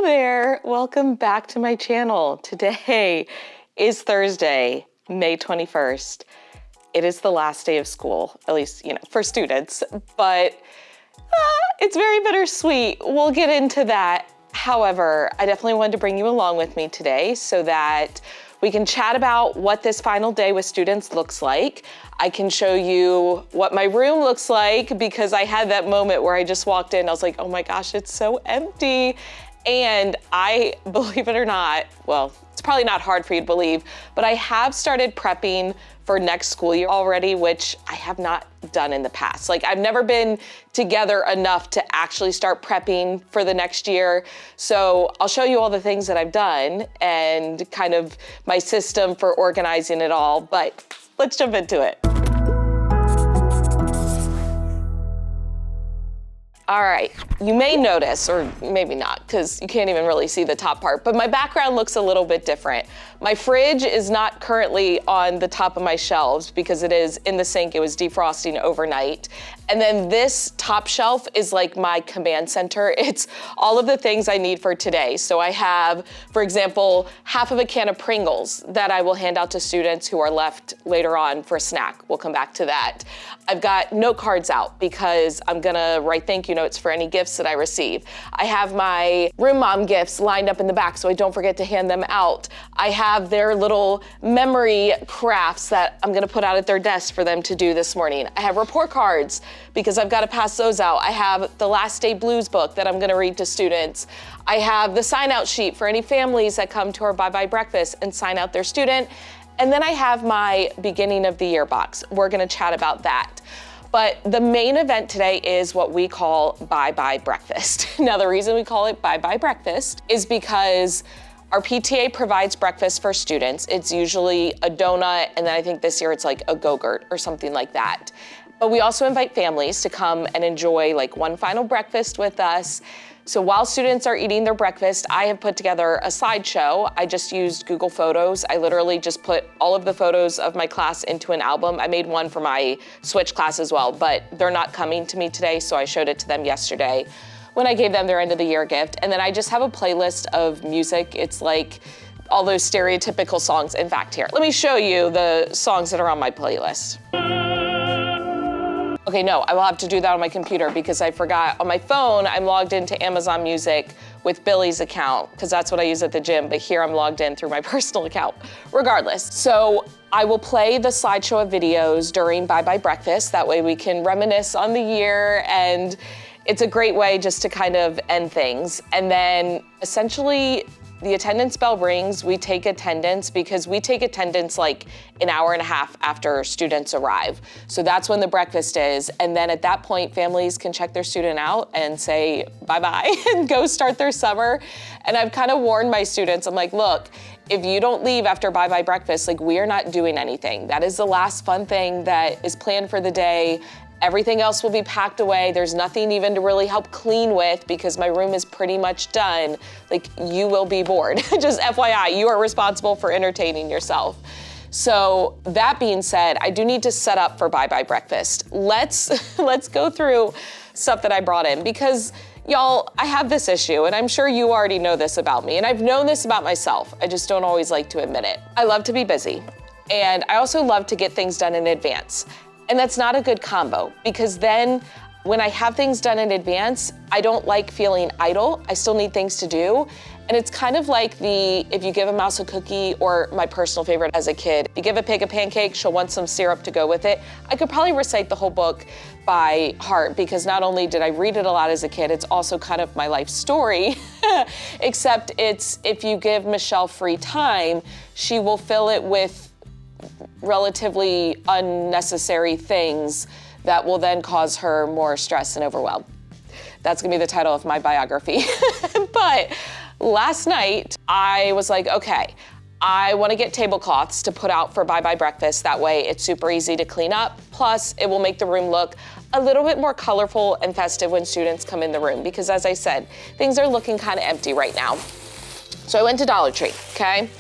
there, welcome back to my channel. Today is Thursday, May 21st. It is the last day of school, at least, for students, but it's very bittersweet. We'll get into that. However, I definitely wanted to bring you along with me today so that we can chat about what this final day with students looks like. I can show you what my room looks like because I had that moment where I just walked in, I was like, oh my gosh, it's so empty. And I, believe it or not, well, it's probably not hard for you to believe, but I have started prepping for next school year already, which I have not done in the past. Like, I've never been together enough to actually start prepping for the next year. So I'll show you all the things that I've done and kind of my system for organizing it all, but let's jump into it. All right, you may notice, or maybe not, because you can't even really see the top part, but my background looks a little bit different. My fridge is not currently on the top of my shelves because it is in the sink. It was defrosting overnight. And then this top shelf is like my command center. It's all of the things I need for today. So I have, for example, half of a can of Pringles that I will hand out to students who are left later on for a snack. We'll come back to that. I've got note cards out because I'm gonna write thank you notes for any gifts that I receive. I have my room mom gifts lined up in the back so I don't forget to hand them out. I have their little memory crafts that I'm gonna put out at their desk for them to do this morning. I have report cards because I've gotta pass those out. I have the Last Day Blues book that I'm gonna read to students. I have the sign out sheet for any families that come to our bye-bye breakfast and sign out their student. And then I have my beginning of the year box. We're gonna chat about that. But the main event today is what we call bye-bye breakfast. Now, the reason we call it bye-bye breakfast is because our PTA provides breakfast for students. It's usually a donut, and then I think this year it's like a Go-Gurt or something like that. But we also invite families to come and enjoy like one final breakfast with us. So while students are eating their breakfast, I have put together a slideshow. I just used Google Photos. I literally just put all of the photos of my class into an album. I made one for my Switch class as well, but they're not coming to me today, so I showed it to them yesterday when I gave them their end of the year gift. And then I just have a playlist of music. It's like all those stereotypical songs. In fact, here, let me show you the songs that are on my playlist. Okay, no, I will have to do that on my computer because I forgot. On my phone, I'm logged into Amazon Music with Billy's account because that's what I use at the gym, but here I'm logged in through my personal account. Regardless, so I will play the slideshow of videos during Bye-Bye Breakfast. That way we can reminisce on the year, and it's a great way just to kind of end things. And then essentially, the attendance bell rings, we take attendance because we take attendance like an hour and a half after students arrive. So that's when the breakfast is. And then at that point, families can check their student out and say bye-bye and go start their summer. And I've kind of warned my students, I'm like, look, if you don't leave after bye-bye breakfast, like we are not doing anything. That is the last fun thing that is planned for the day. Everything else will be packed away. There's nothing even to really help clean with because my room is pretty much done. Like, you will be bored. Just FYI, you are responsible for entertaining yourself. So that being said, I do need to set up for bye-bye breakfast. Let's go through stuff that I brought in because y'all, I have this issue and I'm sure you already know this about me and I've known this about myself. I just don't always like to admit it. I love to be busy and I also love to get things done in advance. And that's not a good combo because then when I have things done in advance, I don't like feeling idle. I still need things to do. And it's kind of like if you give a mouse a cookie, or my personal favorite as a kid, you give a pig a pancake, she'll want some syrup to go with it. I could probably recite the whole book by heart because not only did I read it a lot as a kid, it's also kind of my life story, except it's if you give Michelle free time, she will fill it with relatively unnecessary things that will then cause her more stress and overwhelm. That's gonna be the title of my biography. But last night, I was like, okay, I wanna get tablecloths to put out for bye-bye breakfast. That way it's super easy to clean up. Plus, it will make the room look a little bit more colorful and festive when students come in the room because as I said, things are looking kind of empty right now. So I went to Dollar Tree, okay?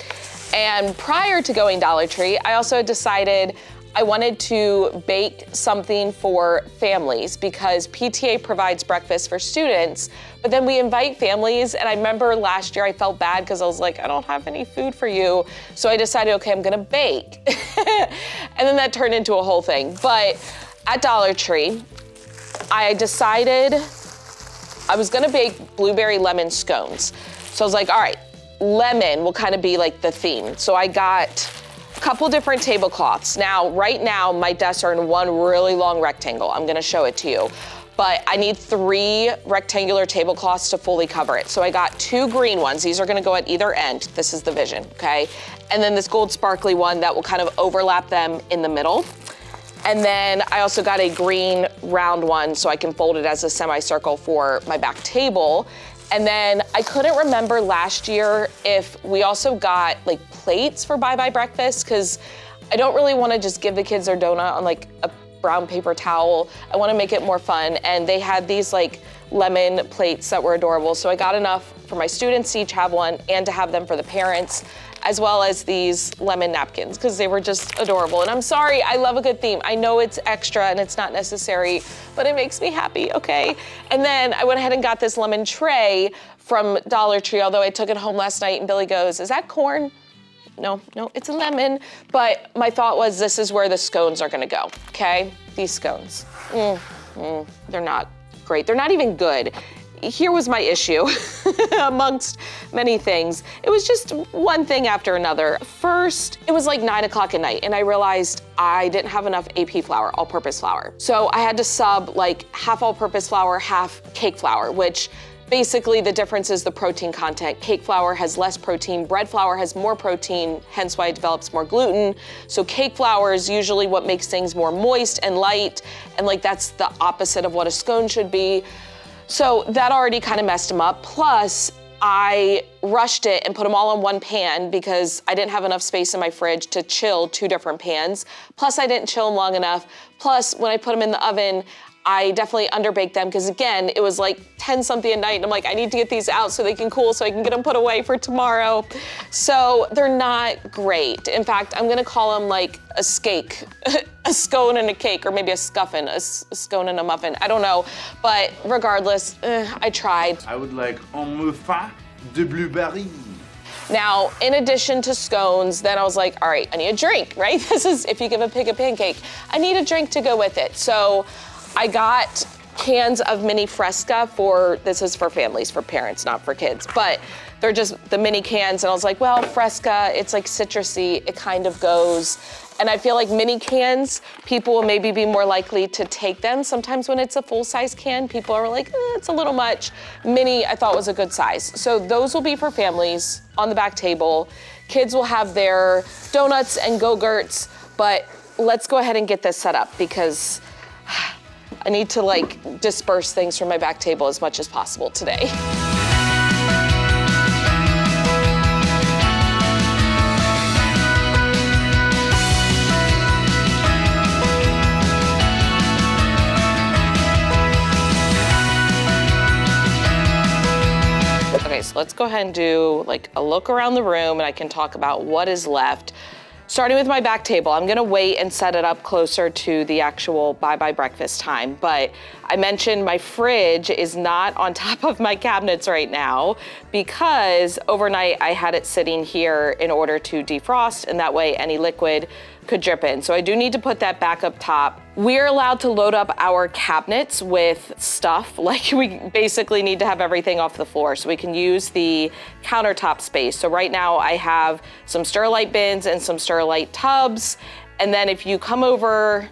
And prior to going Dollar Tree, I also decided I wanted to bake something for families because PTA provides breakfast for students, but then we invite families, and I remember last year I felt bad because I was like, I don't have any food for you. So I decided, okay, I'm gonna bake. And then that turned into a whole thing. But at Dollar Tree, I decided I was gonna bake blueberry lemon scones. So I was like, all right, lemon will kind of be like the theme. So I got a couple different tablecloths. Now, right now, my desks are in one really long rectangle. I'm gonna show it to you. But I need 3 rectangular tablecloths to fully cover it. So I got 2 green ones. These are gonna go at either end. This is the vision, okay? And then this gold sparkly one that will kind of overlap them in the middle. And then I also got a green round one so I can fold it as a semicircle for my back table. And then I couldn't remember last year if we also got like plates for Bye Bye Breakfast, because I don't really wanna just give the kids their donut on like a brown paper towel. I wanna make it more fun. And they had these like lemon plates that were adorable. So I got enough for my students to each have one and to have them for the parents, as well as these lemon napkins, because they were just adorable. And I'm sorry, I love a good theme. I know it's extra and it's not necessary, but it makes me happy, okay? And then I went ahead and got this lemon tray from Dollar Tree, although I took it home last night and Billy goes, is that corn? No, it's a lemon. But my thought was this is where the scones are gonna go, okay? These scones, they're not great. They're not even good. Here was my issue, amongst many things. It was just one thing after another. First, it was like 9 o'clock at night and I realized I didn't have enough AP flour, all-purpose flour. So I had to sub like half all-purpose flour, half cake flour, which basically the difference is the protein content. Cake flour has less protein, bread flour has more protein, hence why it develops more gluten. So cake flour is usually what makes things more moist and light, and like that's the opposite of what a scone should be. So that already kind of messed them up. Plus, I rushed it and put them all in one pan because I didn't have enough space in my fridge to chill 2 different pans. Plus, I didn't chill them long enough. Plus, when I put them in the oven, I definitely underbaked them because again, it was like 10 something at night and I'm like, I need to get these out so they can cool so I can get them put away for tomorrow. So they're not great. In fact, I'm gonna call them like a skake, a scone and a cake, or maybe a scuffin, a scone and a muffin, I don't know. But regardless, I tried. I would like un muffin de blueberry. Now, in addition to scones, then I was like, all right, I need a drink, right? This is, if you give a pig a pancake, I need a drink to go with it. So I got cans of mini Fresca this is for families, for parents, not for kids, but they're just the mini cans. And I was like, well, Fresca, it's like citrusy, it kind of goes. And I feel like mini cans, people will maybe be more likely to take them. Sometimes when it's a full-size can, people are like, it's a little much. Mini, I thought was a good size. So those will be for families on the back table. Kids will have their donuts and Go-Gurts, but let's go ahead and get this set up because I need to like disperse things from my back table as much as possible today. Okay, so let's go ahead and do like a look around the room and I can talk about what is left. Starting with my back table, I'm gonna wait and set it up closer to the actual Bye Bye Breakfast time, but I mentioned my fridge is not on top of my cabinets right now because overnight I had it sitting here in order to defrost, and that way any liquid could drip in. So I do need to put that back up top. We're allowed to load up our cabinets with stuff, like we basically need to have everything off the floor so we can use the countertop space. So right now I have some Sterilite bins and some Sterilite tubs. And then if you come over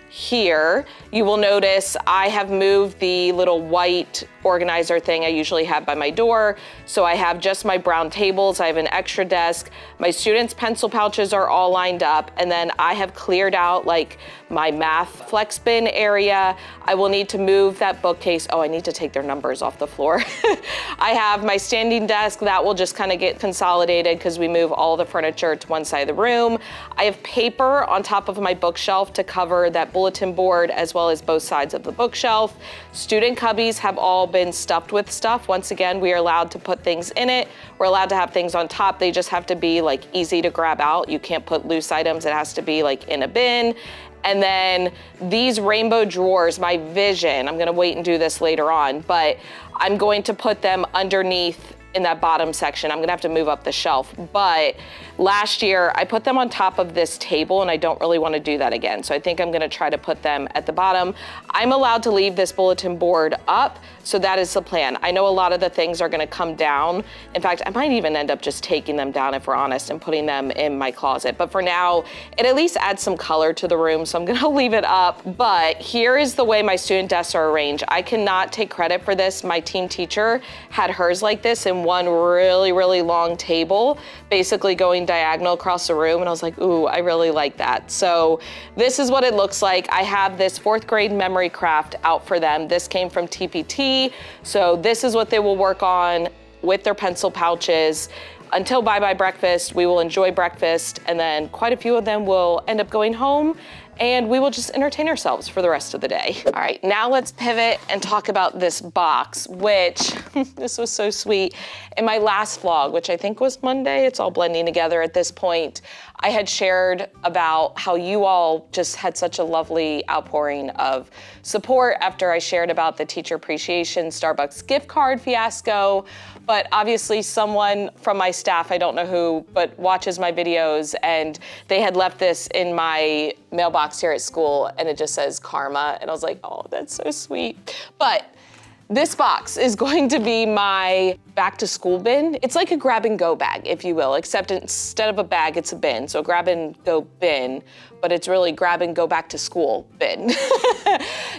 here, you will notice I have moved the little white organizer thing I usually have by my door. So I have just my brown tables, I have an extra desk, my students' pencil pouches are all lined up, and then I have cleared out like my math flex bin area. I will need to move that bookcase. Oh, I need to take their numbers off the floor. I have my standing desk that will just kind of get consolidated because we move all the furniture to one side of the room. I have paper on top of my bookshelf to cover that bulletin board as well as both sides of the bookshelf. Student cubbies have all been stuffed with stuff. Once again, we are allowed to put things in it. We're allowed to have things on top. They just have to be like easy to grab out. You can't put loose items. It has to be like in a bin. And then these rainbow drawers, my vision, I'm gonna wait and do this later on, but I'm going to put them underneath in that bottom section. I'm gonna have to move up the shelf. But last year I put them on top of this table and I don't really wanna do that again. So I think I'm gonna try to put them at the bottom. I'm allowed to leave this bulletin board up, so that is the plan. I know a lot of the things are gonna come down. In fact, I might even end up just taking them down if we're honest and putting them in my closet. But for now, it at least adds some color to the room, so I'm gonna leave it up. But here is the way my student desks are arranged. I cannot take credit for this. My team teacher had hers like this in one really, really long table, basically going diagonal across the room. And I was like, ooh, I really like that. So this is what it looks like. I have this 4th grade memory craft out for them. This came from TPT. So this is what they will work on with their pencil pouches. Until bye-bye breakfast, we will enjoy breakfast, and then quite a few of them will end up going home, and we will just entertain ourselves for the rest of the day. All right, now let's pivot and talk about this box, which, this was so sweet. In my last vlog, which I think was Monday, it's all blending together at this point, I had shared about how you all just had such a lovely outpouring of support after I shared about the teacher appreciation Starbucks gift card fiasco. But obviously someone from my staff, I don't know who, but watches my videos, and they had left this in my mailbox here at school, and it just says karma. And I was like, oh, that's so sweet. But this box is going to be my back to school bin. It's like a grab and go bag, if you will, except instead of a bag, it's a bin. So grab and go bin, but it's really grab and go back to school bin.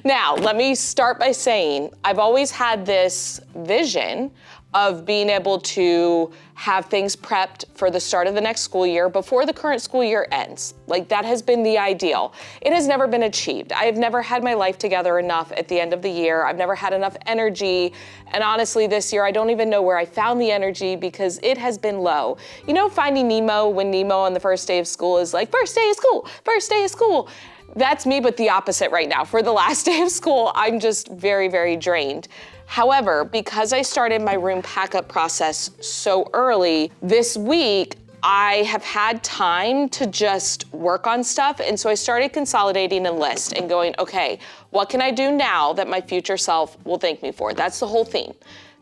Now, let me start by saying, I've always had this vision of being able to have things prepped for the start of the next school year before the current school year ends. Like, that has been the ideal. It has never been achieved. I have never had my life together enough at the end of the year. I've never had enough energy. And honestly, this year, I don't even know where I found the energy because it has been low. You know, Finding Nemo, when Nemo on the first day of school is like, first day of school, first day of school. That's me, but the opposite right now. For the last day of school, I'm just very, very drained. However, because I started my room pack-up process so early, this week, I have had time to just work on stuff. And so I started consolidating a list and going, okay, what can I do now that my future self will thank me for? That's the whole theme.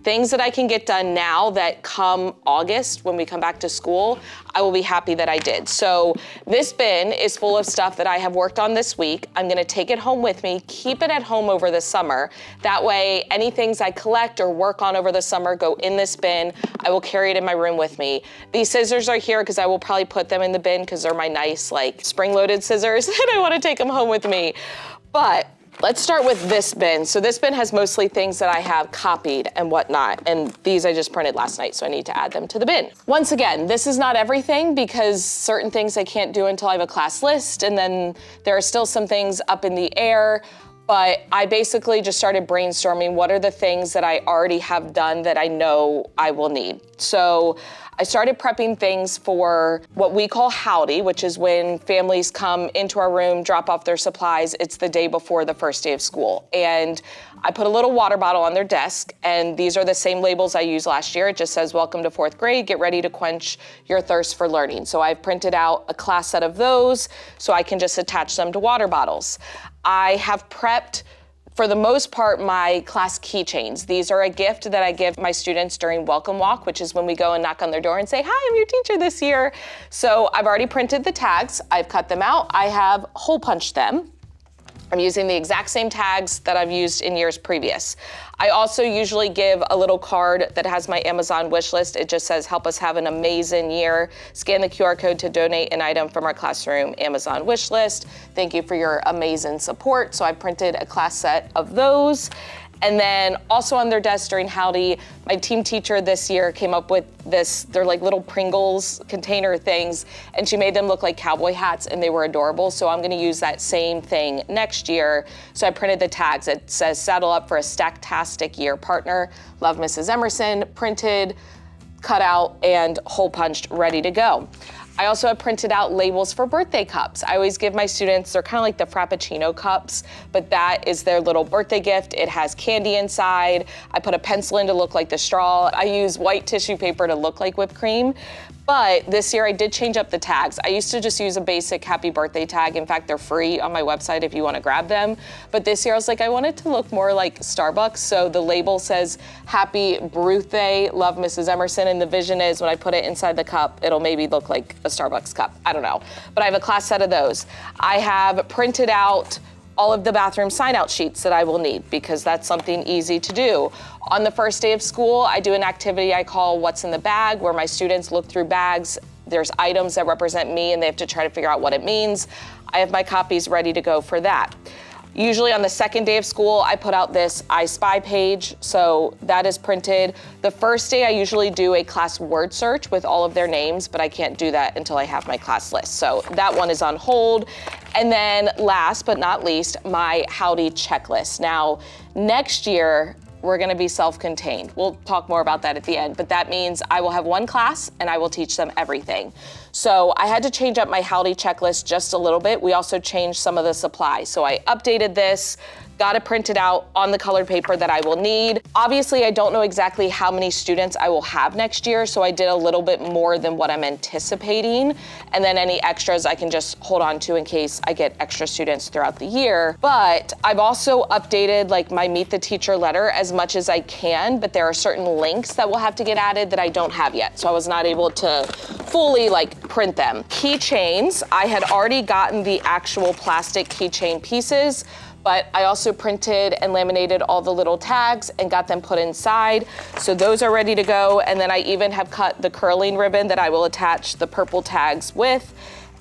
Things that I can get done now that come August, when we come back to school, I will be happy that I did. So this bin is full of stuff that I have worked on this week. I'm gonna take it home with me, keep it at home over the summer. That way, any things I collect or work on over the summer go in this bin. I will carry it in my room with me. These scissors are here because I will probably put them in the bin because they're my nice, like, spring-loaded scissors, and I wanna take them home with me. But let's start with this bin. So this bin has mostly things that I have copied and whatnot, and these I just printed last night, so I need to add them to the bin. Once again, this is not everything because certain things I can't do until I have a class list, and then there are still some things up in the air, but I basically just started brainstorming what are the things that I already have done that I know I will need. So I started prepping things for what we call howdy, which is when families come into our room, drop off their supplies. It's the day before the first day of school. And I put a little water bottle on their desk, and these are the same labels I used last year. It just says, welcome to 4th grade, get ready to quench your thirst for learning. So I've printed out a class set of those so I can just attach them to water bottles. I have prepped, for the most part, my class keychains. These are a gift that I give my students during welcome walk, which is when we go and knock on their door and say, hi, I'm your teacher this year. So I've already printed the tags. I've cut them out. I have hole punched them. I'm using the exact same tags that I've used in years previous. I also usually give a little card that has my Amazon wish list. It just says, help us have an amazing year. Scan the QR code to donate an item from our classroom Amazon wish list. Thank you for your amazing support. So I printed a class set of those. And then also on their desk during howdy, my team teacher this year came up with this, they're like little Pringles container things, and she made them look like cowboy hats, and they were adorable. So I'm gonna use that same thing next year. So I printed the tags. It says, saddle up for a stacktastic year partner. Love, Mrs. Emerson, printed, cut out, and hole punched, ready to go. I also have printed out labels for birthday cups. I always give my students, they're kind of like the Frappuccino cups, but that is their little birthday gift. It has candy inside. I put a pencil in to look like the straw. I use white tissue paper to look like whipped cream. But this year I did change up the tags. I used to just use a basic happy birthday tag. In fact, they're free on my website if you want to grab them. But this year I was like, I want it to look more like Starbucks. So the label says happy birthday, love Mrs. Emerson. And the vision is when I put it inside the cup, it'll maybe look like a Starbucks cup. I don't know. But I have a class set of those. I have printed out all of the bathroom sign-out sheets that I will need because that's something easy to do. On the first day of school, I do an activity I call What's in the Bag, where my students look through bags. There's items that represent me and they have to try to figure out what it means. I have my copies ready to go for that. Usually on the second day of school, I put out this I Spy page, so that is printed. The first day I usually do a class word search with all of their names, but I can't do that until I have my class list. So that one is on hold. And then last but not least, my Howdy checklist. Now, next year, we're gonna be self-contained. We'll talk more about that at the end, but that means I will have one class and I will teach them everything. So I had to change up my Howdy checklist just a little bit. We also changed some of the supplies. So I updated this, got it printed out on the colored paper that I will need. Obviously, I don't know exactly how many students I will have next year, so I did a little bit more than what I'm anticipating. And then any extras I can just hold on to in case I get extra students throughout the year. But I've also updated like my Meet the Teacher letter as much as I can, but there are certain links that will have to get added that I don't have yet. So I was not able to fully like print them. Keychains, I had already gotten the actual plastic keychain pieces, but I also printed and laminated all the little tags and got them put inside. So those are ready to go. And then I even have cut the curling ribbon that I will attach the purple tags with.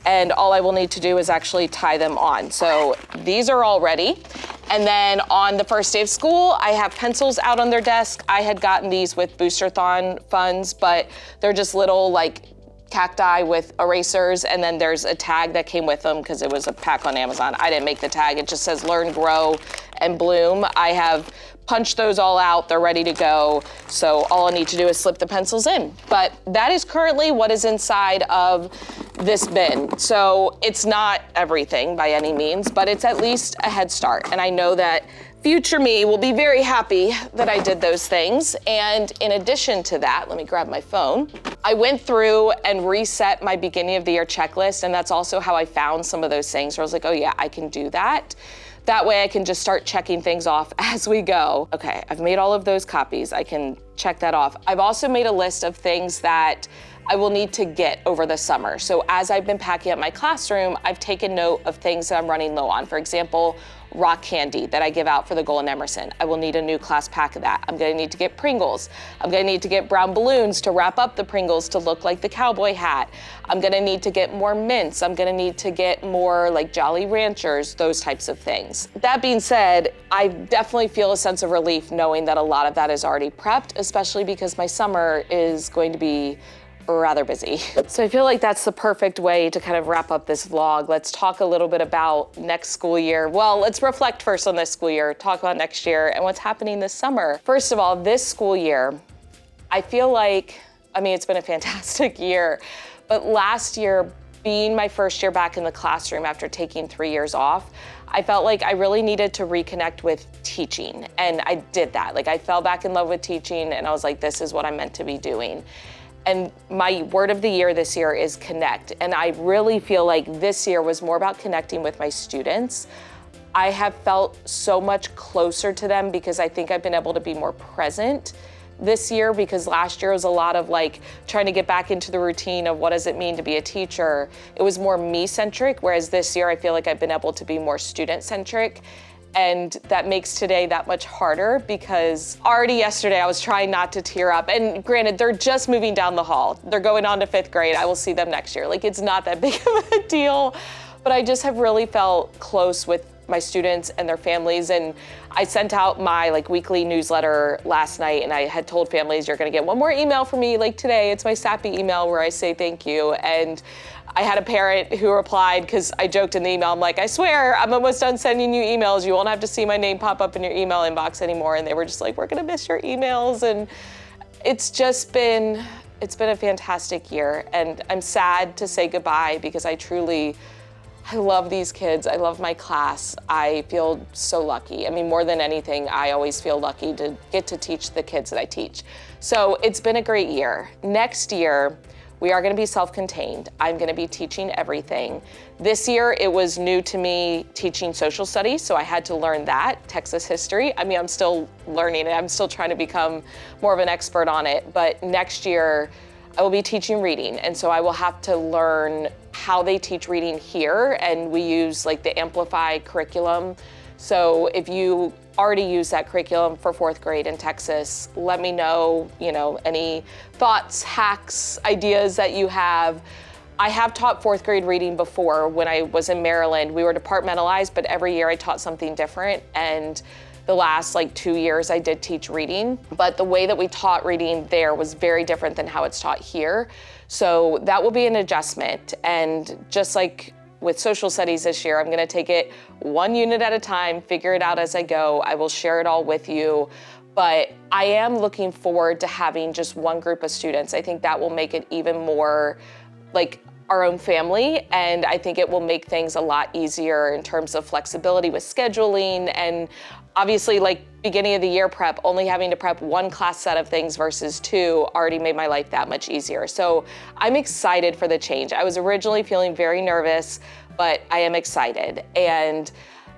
And all I will need to do is actually tie them on. So these are all ready. And then on the first day of school, I have pencils out on their desk. I had gotten these with Boosterthon funds, but they're just little like cacti with erasers, and then there's a tag that came with them because it was a pack on Amazon. I didn't make the tag. It just says learn, grow, and bloom. I have punched those all out. They're ready to go. So all I need to do is slip the pencils in. But that is currently what is inside of this bin. So it's not everything by any means, but it's at least a head start. And I know that future me will be very happy that I did those things. And in addition to that, let me grab my phone. I went through and reset my beginning of the year checklist, and that's also how I found some of those things where I was like, oh yeah, I can do that. That way I can just start checking things off as we go. Okay, I've made all of those copies. I can check that off. I've also made a list of things that I will need to get over the summer. So as I've been packing up my classroom, I've taken note of things that I'm running low on. For example, rock candy that I give out for the Golden Emerson. I will need a new class pack of that. I'm gonna need to get Pringles. I'm gonna need to get brown balloons to wrap up the Pringles to look like the cowboy hat. I'm gonna need to get more mints. I'm gonna need to get more like Jolly Ranchers, those types of things. That being said, I definitely feel a sense of relief knowing that a lot of that is already prepped, especially because my summer is going to be rather busy. So I feel like that's the perfect way to kind of wrap up this vlog. Let's talk a little bit about next school year. Well, let's reflect first on this school year, talk about next year and what's happening this summer. First of all, this school year, I feel like, I mean, it's been a fantastic year, but last year, being my first year back in the classroom after taking 3 years off, I felt like I really needed to reconnect with teaching. And I did that. Like I fell back in love with teaching and I was like, this is what I'm meant to be doing. And my word of the year this year is connect. And I really feel like this year was more about connecting with my students. I have felt so much closer to them because I think I've been able to be more present this year, because last year was a lot of like trying to get back into the routine of what does it mean to be a teacher. It was more me-centric, whereas this year I feel like I've been able to be more student-centric. And that makes today that much harder because already yesterday I was trying not to tear up. And granted, they're just moving down the hall. They're going on to 5th grade. I will see them next year. Like it's not that big of a deal, but I just have really felt close with my students and their families. And I sent out my like weekly newsletter last night and I had told families, you're gonna get one more email from me like today. It's my sappy email where I say thank you. And I had a parent who replied, because I joked in the email, I'm like, I swear, I'm almost done sending you emails. You won't have to see my name pop up in your email inbox anymore. And they were just like, we're gonna miss your emails. And it's just been It's been a fantastic year, and I'm sad to say goodbye because I love these kids. I love my class. I feel so lucky. I mean, more than anything, I always feel lucky to get to teach the kids that I teach. So it's been a great year. Next year, we are gonna be self-contained. I'm gonna be teaching everything. This year, it was new to me teaching social studies, so I had to learn that, Texas history. I mean, I'm still learning it. I'm still trying to become more of an expert on it. But next year, I will be teaching reading, and so I will have to learn how they teach reading here, and we use like the Amplify curriculum. So if you already use that curriculum for 4th grade in Texas, let me know, any thoughts, hacks, ideas that you have. I have taught 4th grade reading before when I was in Maryland. We were departmentalized, but every year I taught something different. And the last 2 years I did teach reading, but the way that we taught reading there was very different than how it's taught here. So that will be an adjustment. And just like with social studies this year, I'm gonna take it 1 unit at a time, figure it out as I go. I will share it all with you. But I am looking forward to having just one group of students. I think that will make it even more like our own family, and I think it will make things a lot easier in terms of flexibility with scheduling, and obviously beginning of the year prep, only having to prep 1 class set of things versus 2 already made my life that much easier. So I'm excited for the change. I was originally feeling very nervous, but I am excited. And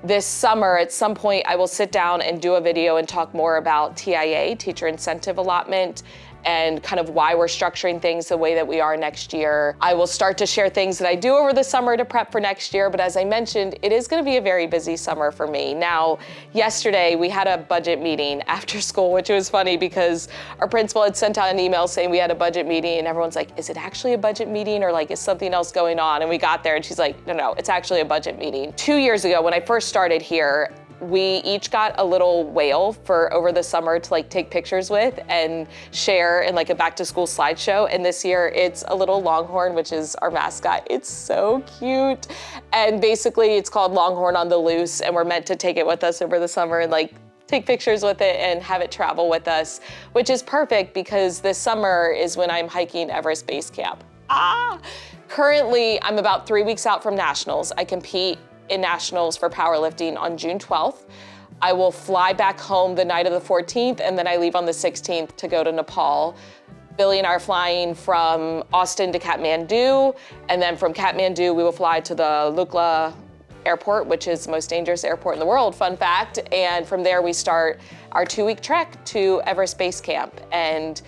this summer, at some point, I will sit down and do a video and talk more about TIA, teacher incentive allotment, and kind of why we're structuring things the way that we are next year. I will start to share things that I do over the summer to prep for next year, but as I mentioned, it is gonna be a very busy summer for me. Now, yesterday we had a budget meeting after school, which was funny because our principal had sent out an email saying we had a budget meeting, and everyone's like, is it actually a budget meeting, or is something else going on? And we got there and she's like, no, it's actually a budget meeting. 2 years ago, when I first started here, we each got a little whale for over the summer to take pictures with and share in a back to school slideshow. And this year it's a little Longhorn, which is our mascot. It's so cute. And basically it's called Longhorn on the Loose, and we're meant to take it with us over the summer and take pictures with it and have it travel with us, which is perfect because this summer is when I'm hiking Everest Base Camp. Currently, I'm about 3 weeks out from nationals. I compete in nationals for powerlifting on June 12th. I will fly back home the night of the 14th, and then I leave on the 16th to go to Nepal. Billy and I are flying from Austin to Kathmandu, and then from Kathmandu, we will fly to the Lukla airport, which is the most dangerous airport in the world, fun fact. And from there, we start our 2-week trek to Everest Base Camp. And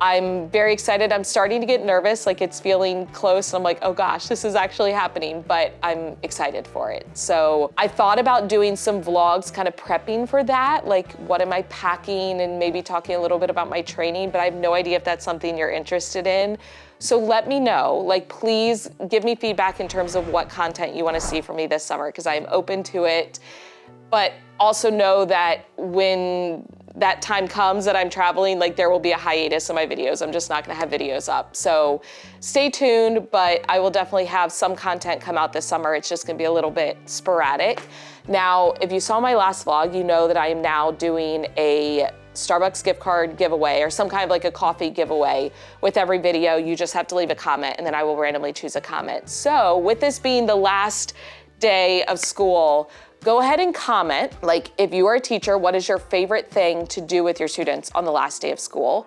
I'm very excited. I'm starting to get nervous, it's feeling close. I'm like, oh gosh, this is actually happening, but I'm excited for it. So I thought about doing some vlogs kind of prepping for that, what am I packing, and maybe talking a little bit about my training, but I have no idea if that's something you're interested in. So let me know, please give me feedback in terms of what content you want to see from me this summer, because I am open to it. But also know that when that time comes that I'm traveling, there will be a hiatus in my videos. I'm just not gonna have videos up. So stay tuned, but I will definitely have some content come out this summer. It's just gonna be a little bit sporadic. Now, if you saw my last vlog, you know that I am now doing a Starbucks gift card giveaway, or some kind of a coffee giveaway with every video. You just have to leave a comment, and then I will randomly choose a comment. So with this being the last day of school, go ahead and comment, if you are a teacher, what is your favorite thing to do with your students on the last day of school?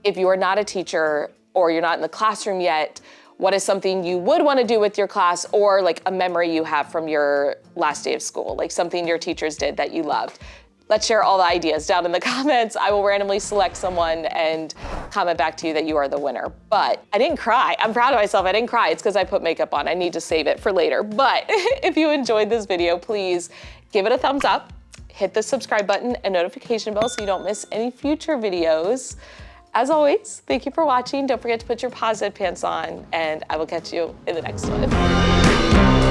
If you are not a teacher or you're not in the classroom yet, what is something you would want to do with your class, or a memory you have from your last day of school, something your teachers did that you loved? Let's share all the ideas down in the comments. I will randomly select someone and comment back to you that you are the winner. But I didn't cry. I'm proud of myself. I didn't cry. It's because I put makeup on. I need to save it for later. But if you enjoyed this video, please give it a thumbs up, hit the subscribe button and notification bell so you don't miss any future videos. As always, thank you for watching. Don't forget to put your positive pants on, and I will catch you in the next one.